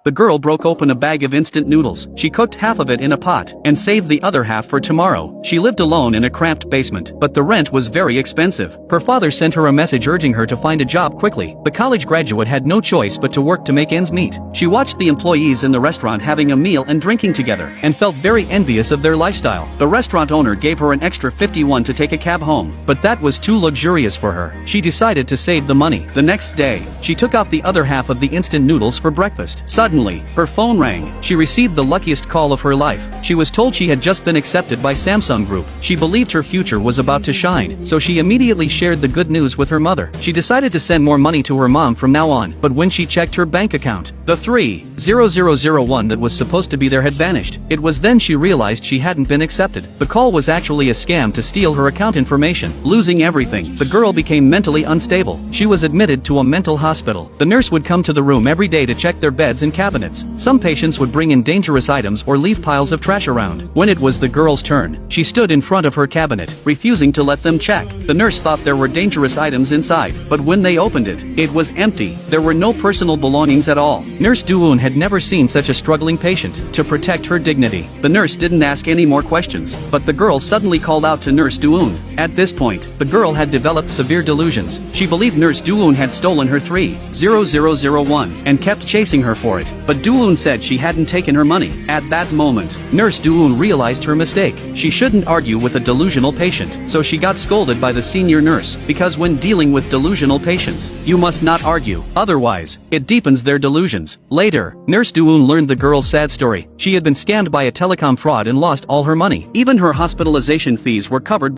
The girl broke open a bag of instant noodles. She cooked half of it in a pot and saved the other half for tomorrow. She lived alone in a cramped basement, but the rent was very expensive. Her father sent her a message urging her to find a job quickly. The college graduate had no choice but to work to make ends meet. She watched the employees in the restaurant having a meal and drinking together and felt very envious of their lifestyle. The restaurant owner gave her an extra $51 to take a cab home, but that was too luxurious for her. She decided to save the money. The next day, she took out the other half of the instant noodles for breakfast. Suddenly, her phone rang. She received the luckiest call of her life. She was told she had just been accepted by Samsung Group. She believed her future was about to shine, so she immediately shared the good news with her mother. She decided to send more money to her mom from now on, but when she checked her bank account, the $3,001 that was supposed to be there had vanished. It was then she realized she hadn't been accepted. The call was actually a scam to steal her account information. Losing everything, the girl became mentally unstable. She was admitted to a mental hospital. The nurse would come to the room every day to check their beds and cabinets. Some patients would bring in dangerous items or leave piles of trash around. When it was the girl's turn, she stood in front of her cabinet, refusing to let them check. The nurse thought there were dangerous items inside, but when they opened it, it was empty. There were no personal belongings at all. Nurse Doon had never seen such a struggling patient. To protect her dignity, the nurse didn't ask any more questions, but the girl suddenly called out to Nurse Doon. At this point, the girl had developed severe delusions. She believed Nurse Doon had stolen her $3,001 and kept chasing her for it, but Doon said she hadn't taken her money. At that moment, Nurse Doon realized her mistake. She shouldn't argue with a delusional patient, so she got scolded by the senior nurse, because when dealing with delusional patients, you must not argue, otherwise, it deepens their delusions. Later, Nurse Doon learned the girl's sad story. She had been scammed by a telecom fraud and lost all her money. Even her hospitalization fees were covered